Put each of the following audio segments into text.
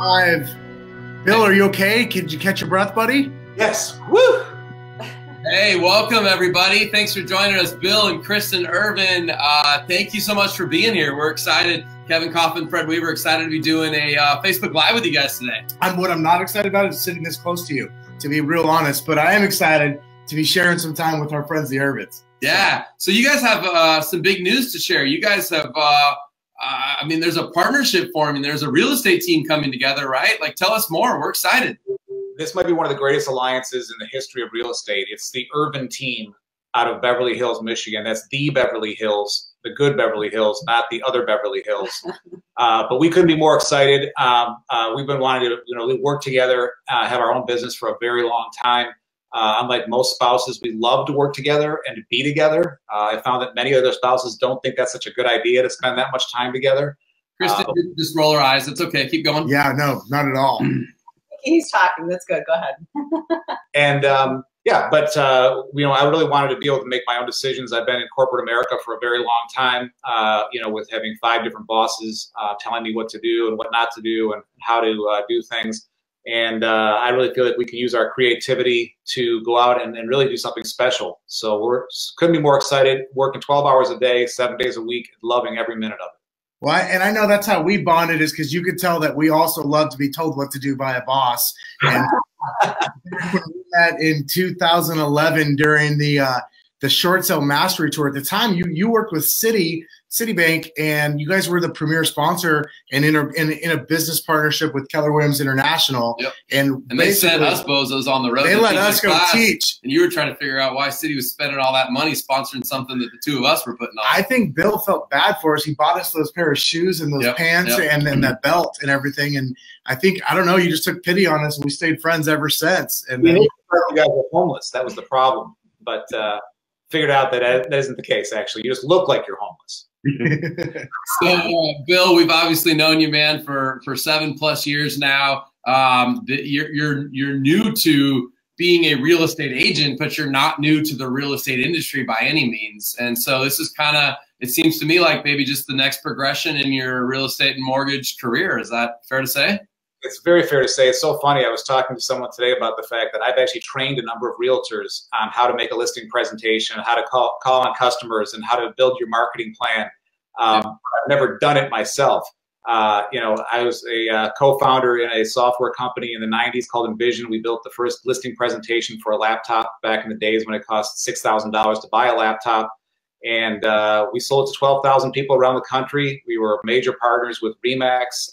Live. Bill, are you okay? Did you catch your breath, buddy? Yes. Woo! Hey, welcome everybody. Thanks for joining us, Bill and Kristin Ervin. Thank you so much for being here. We're excited. Kevin Coffin, Fred Weaver, excited to be doing a Facebook Live with you guys today. What I'm not excited about is sitting this close to you, to be real honest, but I am excited to be sharing some time with our friends, the Ervins. Yeah, so you guys have some big news to share. You guys have, I mean, there's a partnership forming. There's a real estate team coming together, right? Like, tell us more. We're excited. This might be one of the greatest alliances in the history of real estate. It's the Ervin team out of Beverly Hills, Michigan. That's the Beverly Hills, the good Beverly Hills, not the other Beverly Hills. But we couldn't be more excited. We've been wanting to work together, have our own business for a very long time. Unlike most spouses, we love to work together and to be together. I found that many other spouses don't think that's such a good idea to spend that much time together. Kristin, just roll her eyes. It's okay. Keep going. Yeah, no, not at all. He's talking. That's good. Go ahead. And yeah, but I really wanted to be able to make my own decisions. I've been in corporate America for a very long time. With having 5 different bosses telling me what to do and what not to do and how to do things. And I really feel like we can use our creativity to go out and really do something special. So couldn't be more excited. Working 12 hours a day, 7 days a week, loving every minute of it. Well, and I know that's how we bonded, is because you could tell that we also love to be told what to do by a boss. And when we met in 2011 during the short sale mastery tour, at the time you worked with Citibank, and you guys were the premier sponsor and in a business partnership with Keller Williams International. Yep. And they sent us bozos on the road. They let us go teach. And you were trying to figure out why Citi was spending all that money sponsoring something that the two of us were putting on. I think Bill felt bad for us. He bought us those pair of shoes and those pants and then that belt and everything. And I don't know, you just took pity on us, and we stayed friends ever since. And then you guys were homeless. That was the problem. But figured out that isn't the case, actually. You just look like you're homeless. So, Bill, we've obviously known you, man, for 7+ years now. You're new to being a real estate agent, but you're not new to the real estate industry by any means. And so this is kind of, it seems to me like maybe just the next progression in your real estate and mortgage career. Is that fair to say? It's very fair to say. It's so funny. I was talking to someone today about the fact that I've actually trained a number of realtors on how to make a listing presentation, how to call on customers, and how to build your marketing plan. I've never done it myself. I was a co-founder in a software company in the 90s called Envision. We built the first listing presentation for a laptop back in the days when it cost $6,000 to buy a laptop. And we sold it to 12,000 people around the country. We were major partners with RE/MAX,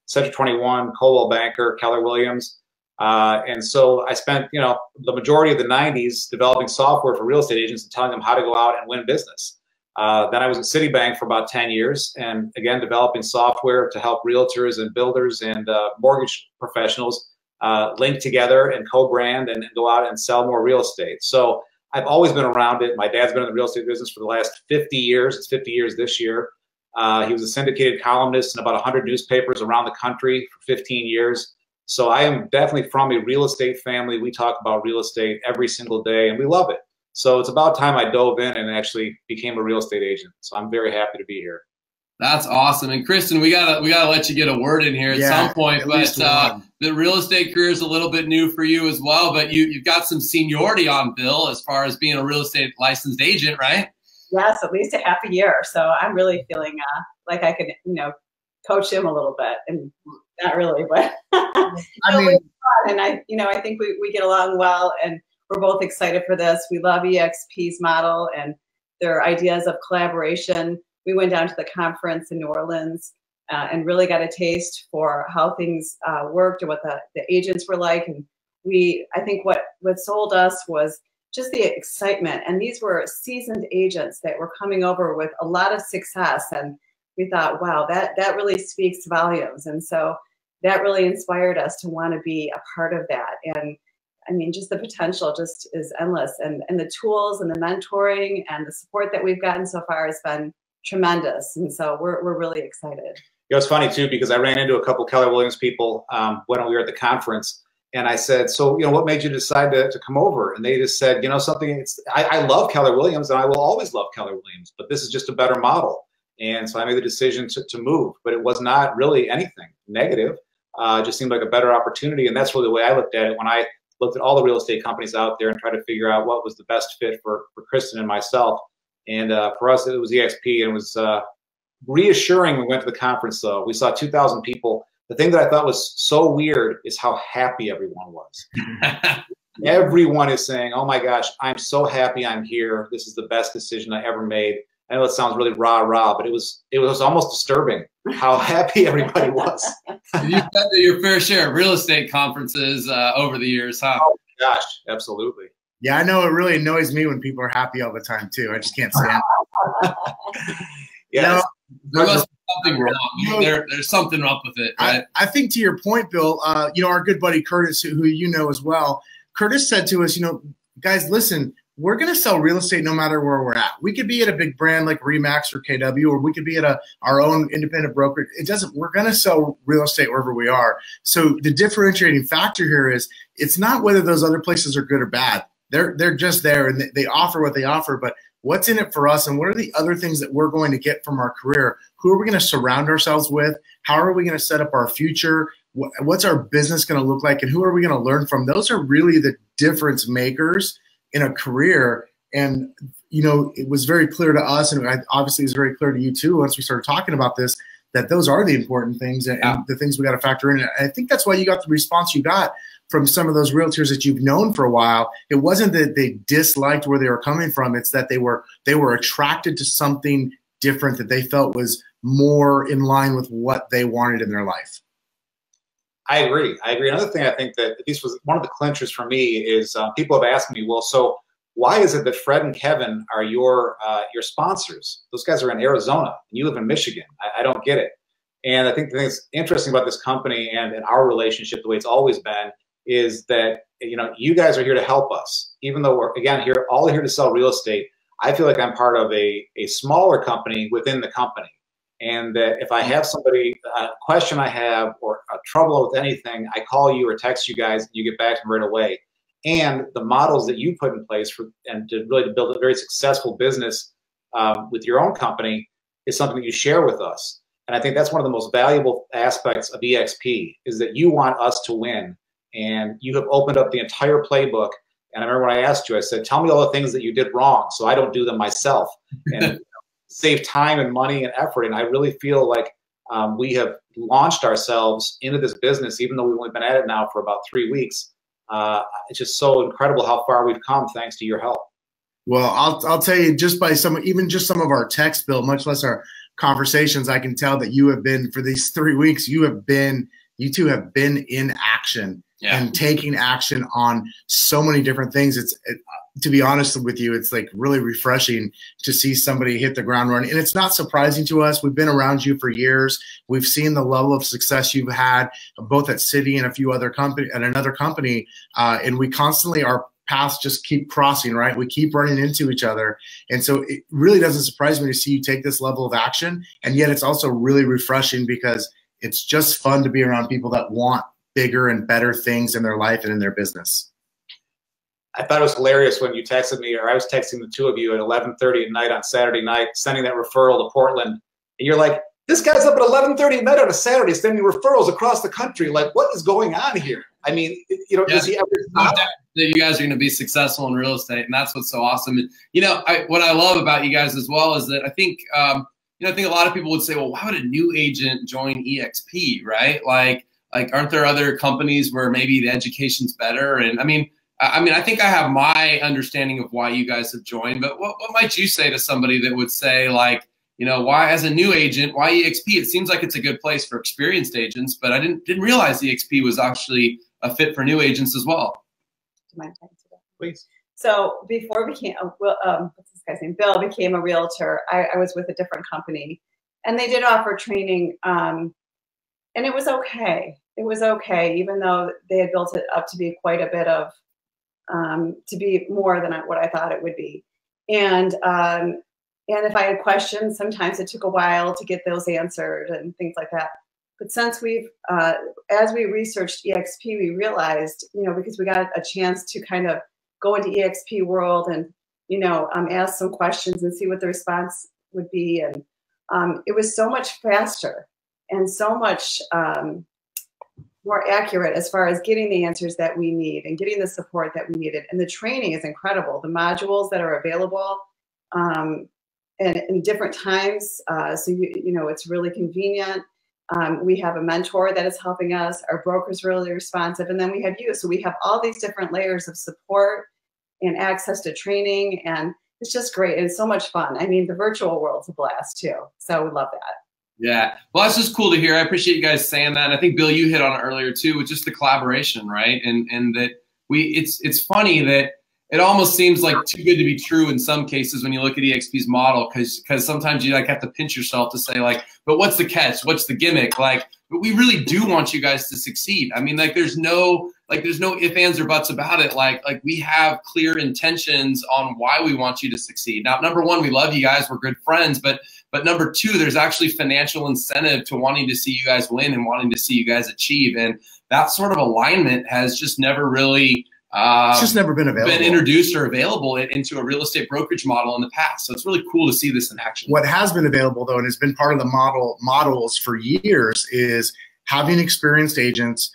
Central 21, Coldwell Banker, Keller Williams. And so I spent, the majority of the 90s developing software for real estate agents and telling them how to go out and win business. Then I was at Citibank for about 10 years, and again, developing software to help realtors and builders and mortgage professionals link together and co-brand and go out and sell more real estate. So I've always been around it. My dad's been in the real estate business for the last 50 years. It's 50 years this year. He was a syndicated columnist in about 100 newspapers around the country for 15 years. So I am definitely from a real estate family. We talk about real estate every single day, and we love it. So it's about time I dove in and actually became a real estate agent. So I'm very happy to be here. That's awesome. And Kristin, we gotta let you get a word in here at some point. But the real estate career is a little bit new for you as well. But you've got some seniority on Bill as far as being a real estate licensed agent, right? Yes, at least a half a year. So I'm really feeling like I could, coach him a little bit, and not really, but and I think we get along well, and we're both excited for this. We love eXp's model and their ideas of collaboration. We went down to the conference in New Orleans and really got a taste for how things worked and what the agents were like. And I think what sold us was just the excitement. And these were seasoned agents that were coming over with a lot of success. And we thought, wow, that really speaks volumes. And so that really inspired us to want to be a part of that. And I mean, just the potential just is endless. And the tools and the mentoring and the support that we've gotten so far has been tremendous. And so we're really excited. It's funny too, because I ran into a couple Keller Williams people when we were at the conference. And I said, so, what made you decide to come over? And they just said, something, I love Keller Williams and I will always love Keller Williams, but this is just a better model. And so I made the decision to move, but it was not really anything negative. just seemed like a better opportunity. And that's really the way I looked at it when I looked at all the real estate companies out there and tried to figure out what was the best fit for Kristin and myself. And for us, it was eXp, and it was reassuring when we went to the conference, though. We saw 2,000 people. The thing that I thought was so weird is how happy everyone was. Everyone is saying, oh my gosh, I'm so happy I'm here. This is the best decision I ever made. I know it sounds really rah-rah, but it was almost disturbing how happy everybody was. You've been to your fair share of real estate conferences over the years, huh? Oh my gosh, absolutely. Yeah, I know it really annoys me when people are happy all the time too. I just can't stand it. Yes. There must be something wrong. There's something up with it, right? I think to your point, Bill, our good buddy Curtis, who you know as well, Curtis said to us, guys, listen, we're going to sell real estate no matter where we're at. We could be at a big brand like Remax or KW, or we could be at our own independent brokerage. We're going to sell real estate wherever we are. So the differentiating factor here is it's not whether those other places are good or bad. They're just there, and they offer what they offer, but what's in it for us, and what are the other things that we're going to get from our career? Who are we going to surround ourselves with? How are we going to set up our future? What's our business going to look like, and who are we going to learn from? Those are really the difference makers in a career. And, it was very clear to us, and obviously it's very clear to you too, once we started talking about this, that those are the important things and the things we got to factor in. And I think that's why you got the response you got from some of those realtors that you've known for a while. It wasn't that they disliked where they were coming from. It's that they were attracted to something different that they felt was more in line with what they wanted in their life. I agree. Another thing I think that this was one of the clinchers for me is people have asked me, well, so why is it that Fred and Kevin are your sponsors? Those guys are in Arizona and you live in Michigan. I don't get it. And I think the thing that's interesting about this company and our relationship, the way it's always been, is that, you guys are here to help us. Even though we're, again, all here to sell real estate, I feel like I'm part of a smaller company within the company. And that if I have somebody, a question I have or a trouble with anything, I call you or text you guys and you get back to me right away. And the models that you put in place to build a very successful business with your own company is something that you share with us. And I think that's one of the most valuable aspects of eXp is that you want us to win. And you have opened up the entire playbook. And I remember when I asked you, I said, tell me all the things that you did wrong so I don't do them myself and save time and money and effort. And I really feel like we have launched ourselves into this business, even though we've only been at it now for about 3 weeks. It's just so incredible how far we've come thanks to your help. Well, I'll tell you, just by some of our text, Bill, much less our conversations, I can tell that you have been, for these 3 weeks, you two have been in action. Yeah. And taking action on so many different things. To be honest with you, it's like really refreshing to see somebody hit the ground running. And it's not surprising to us. We've been around you for years. We've seen the level of success you've had both at City and a few other another company. And we constantly, our paths just keep crossing, right? We keep running into each other. And so it really doesn't surprise me to see you take this level of action. And yet it's also really refreshing because it's just fun to be around people that want bigger and better things in their life and in their business. I thought it was hilarious when you texted me, or I was texting the two of you at 11:30 at night on Saturday night, sending that referral to Portland. And you're like, this guy's up at 11:30 at night on a Saturday sending referrals across the country. Like, what is going on here? I mean, does he ever stop? That you guys are going to be successful in real estate, and that's what's so awesome. And, what I love about you guys as well is that I think, I think a lot of people would say, well, why would a new agent join eXp, right? Like, aren't there other companies where maybe the education's better? And I think I have my understanding of why you guys have joined, but what might you say to somebody that would say, like, why as a new agent, why eXp? It seems like it's a good place for experienced agents, but I didn't realize eXp was actually a fit for new agents as well. Do you mind taking it? Please. So before what's this guy's name? Bill became a realtor. I was with a different company, and they did offer training. And it was okay. It was okay, even though they had built it up to be quite a bit of, to be more than what I thought it would be. And if I had questions, sometimes it took a while to get those answered and things like that. But since as we researched eXp, we realized, because we got a chance to kind of go into eXp world and, ask some questions and see what the response would be. And it was so much faster and so much more accurate as far as getting the answers that we need and getting the support that we needed. And the training is incredible. The modules that are available and in different times. So, you know, it's really convenient. We have a mentor that is helping us. Our broker's really responsive. And then we have you. So we have all these different layers of support and access to training. And it's just great. And it's so much fun. I mean, the virtual world's a blast too. So we love that. Yeah. Well, that's just cool to hear. I appreciate you guys saying that. And I think, Bill, you hit on it earlier too, with just the collaboration, right? And that it's funny that it almost seems like too good to be true in some cases when you look at eXp's model, because sometimes you like have to pinch yourself to say like, but what's the catch? What's the gimmick? Like, but we really do want you guys to succeed. I mean, like there's no ifs, ands, or buts about it. Like we have clear intentions on why we want you to succeed. Now, number one, we love you guys. We're good friends, but number two, there's actually financial incentive to wanting to see you guys win and wanting to see you guys achieve. And that sort of alignment has just never really it's just never been introduced or available into a real estate brokerage model in the past. So it's really cool to see this in action. What has been available though, and has been part of the models for years, is having experienced agents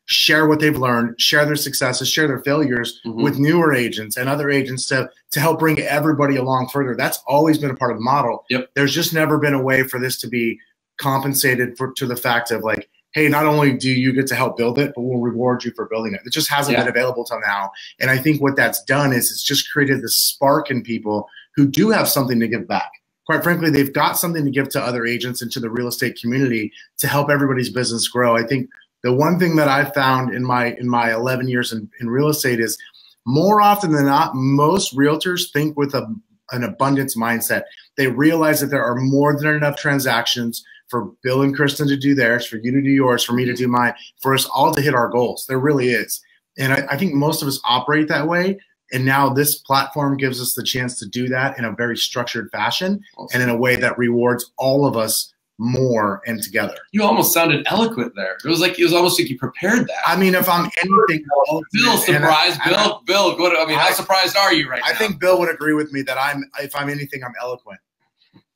share what they've learned, share their successes, share their failures with newer agents and other agents to help bring everybody along further. That's always been a part of the model. Yep. There's just never been a way for this to be compensated to the fact of like, hey, not only do you get to help build it, but we'll reward you for building it. It just hasn't been available till now. And I think what that's done is it's just created this spark in people who do have something to give back. Quite frankly, they've got something to give to other agents and to the real estate community to help everybody's business grow. I think the one thing that I've found in my 11 years in real estate is more often than not, most realtors think with an abundance mindset. They realize that there are more than enough transactions for Bill and Kristin to do theirs, for you to do yours, for me to do mine, for us all to hit our goals. There really is. And I think most of us operate that way. And now this platform gives us the chance to do that in a very structured fashion and in a way that rewards all of us more and together. You almost sounded eloquent there. It was almost like you prepared that. I mean, if I'm anything, Bill, surprised. Bill, how surprised are you right now? I think Bill would agree with me that if I'm anything, I'm eloquent.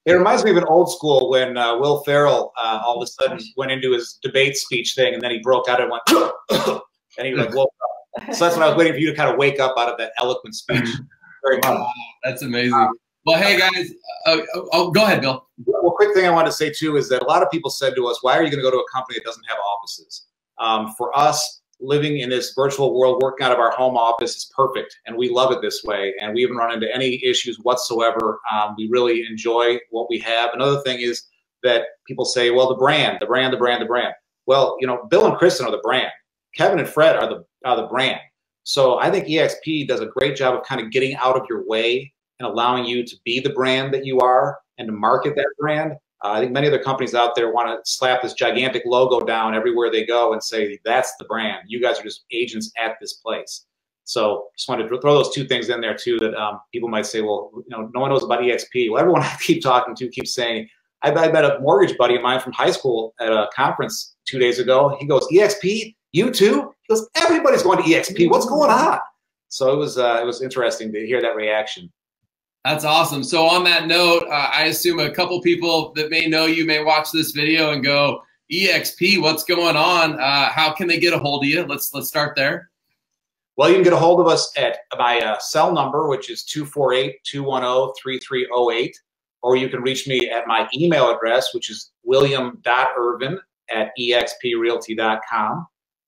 It reminds me of an old school when Will Ferrell all of a sudden went into his debate speech thing, and then he broke out and went, and he like woke up. So that's what I was waiting for you to kind of wake up out of that eloquent speech. Very much. Wow, that's amazing. Well, hey guys, go ahead, Bill. Well, quick thing I wanted to say too is that a lot of people said to us, "Why are you going to go to a company that doesn't have offices?" For us, living in this virtual world, working out of our home office is perfect, and we love it this way. And we haven't run into any issues whatsoever. We really enjoy what we have. Another thing is that people say, "Well, the brand." Well, you know, Bill and Kristin are the brand. Kevin and Fred are the brand. So I think eXp does a great job of kind of getting out of your way and allowing you to be the brand that you are and to market that brand. I think many other companies out there want to slap this gigantic logo down everywhere they go and say, that's the brand. You guys are just agents at this place. So just wanted to throw those two things in there too, that people might say, well, you know, no one knows about eXp. Well, everyone I keep talking to keeps saying, I met a mortgage buddy of mine from high school at a conference 2 days ago. He goes, eXp, you too? He goes, everybody's going to eXp. What's going on? So it was interesting to hear that reaction. That's awesome. So on that note, I assume a couple people that may know you may watch this video and go, eXp, what's going on? How can they get a hold of you? Let's start there. Well, you can get a hold of us at my cell number, which is 248-210-3308, or you can reach me at my email address, which is william.ervin@exprealty.com,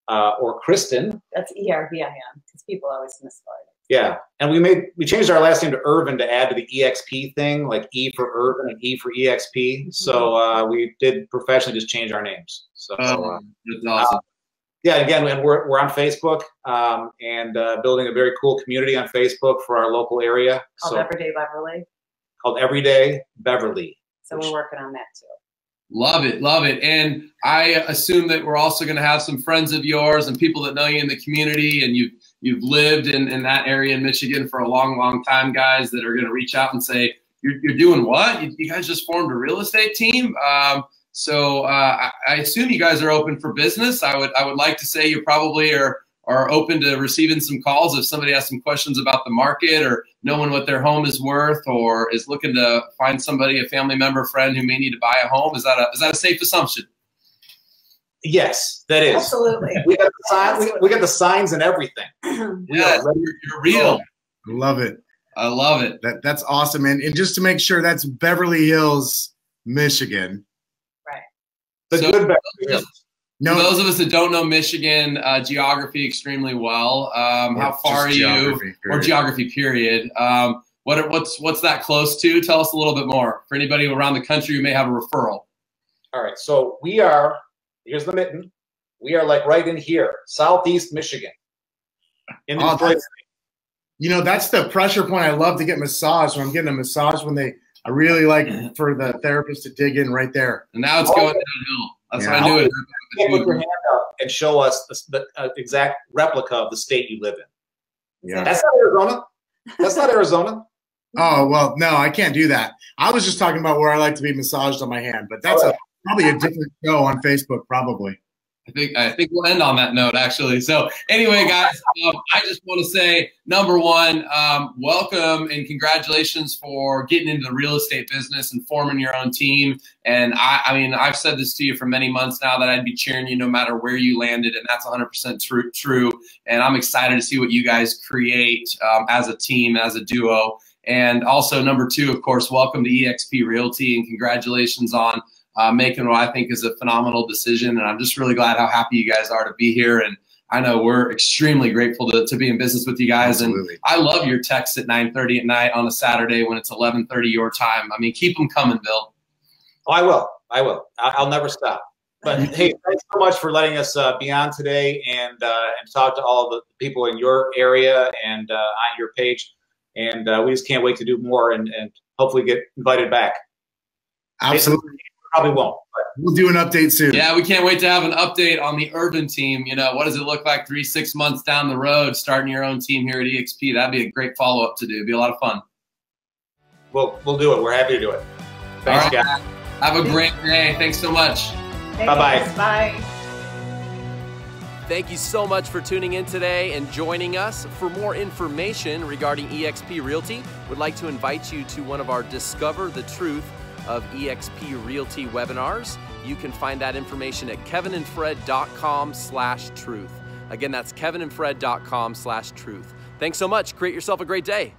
or Kristin. That's E-R-V-I-N, because people always misspell it. Yeah, and we changed our last name to Ervin to add to the eXp thing, like E for Ervin and E for eXp. So we did professionally just change our names. So that's awesome. Yeah, again, and we're on Facebook and building a very cool community on Facebook for our local area. Called Everyday Beverly. Called Everyday Beverly. So we're working on that too. Love it, love it. And I assume that we're also going to have some friends of yours and people that know you in the community, and you've lived in that area in Michigan for a long, long time, guys, that are going to reach out and say, you're doing what? You guys just formed a real estate team? So I assume you guys are open for business. I would like to say you probably are open to receiving some calls if somebody has some questions about the market or knowing what their home is worth, or is looking to find somebody, a family member, friend who may need to buy a home. Is that a safe assumption? Yes, that is. Absolutely. We got the signs. We got the signs and everything. Yeah, you're real. I love it. I love it. That's awesome. And just to make sure, that's Beverly Hills, Michigan. Right. The So- good Beverly Hills. For those of us that don't know Michigan geography extremely well, how far are you? Or geography, period. What's that close to? Tell us a little bit more. For anybody around the country who may have a referral. All right, so we are, here's the mitten. We are like right in here, Southeast Michigan. In Detroit. You know, that's the pressure point. I love to get massaged. When I'm getting a massage, I really like for the therapist to dig in right there. And now it's going downhill. That's what I knew. Put your hand up and show us the exact replica of the state you live in. Yeah. That's not Arizona. That's not Arizona. Oh, well, no, I can't do that. I was just talking about where I like to be massaged on my hand, but that's probably a different show on Facebook, probably. I think we'll end on that note, actually. So anyway, guys, I just want to say, number one, welcome and congratulations for getting into the real estate business and forming your own team. And I mean, I've said this to you for many months now that I'd be cheering you no matter where you landed, and that's 100% true. And I'm excited to see what you guys create as a team, as a duo. And also, number two, of course, welcome to eXp Realty, and congratulations on making what I think is a phenomenal decision. And I'm just really glad how happy you guys are to be here. And I know we're extremely grateful to be in business with you guys. Absolutely. And I love your texts at 9:30 at night on a Saturday when it's 11:30 your time. I mean, keep them coming, Bill. Oh, I will. I'll never stop. But hey, thanks so much for letting us be on today and talk to all the people in your area and on your page. And we just can't wait to do more and hopefully get invited back. Absolutely. Probably won't. But we'll do an update soon. Yeah, we can't wait to have an update on the Ervin team. You know, what does it look like 3-6 months down the road, starting your own team here at eXp? That'd be a great follow-up to do. It'd be a lot of fun. We'll do it. We're happy to do it. Thanks, guys. Have a great day. Thanks so much. Bye-bye. Bye. Thank you so much for tuning in today and joining us. For more information regarding eXp Realty, we'd like to invite you to one of our Discover the Truth of eXp Realty webinars. You can find that information at kevinandfred.com/truth. Again, that's kevinandfred.com/truth. Thanks so much. Create yourself a great day.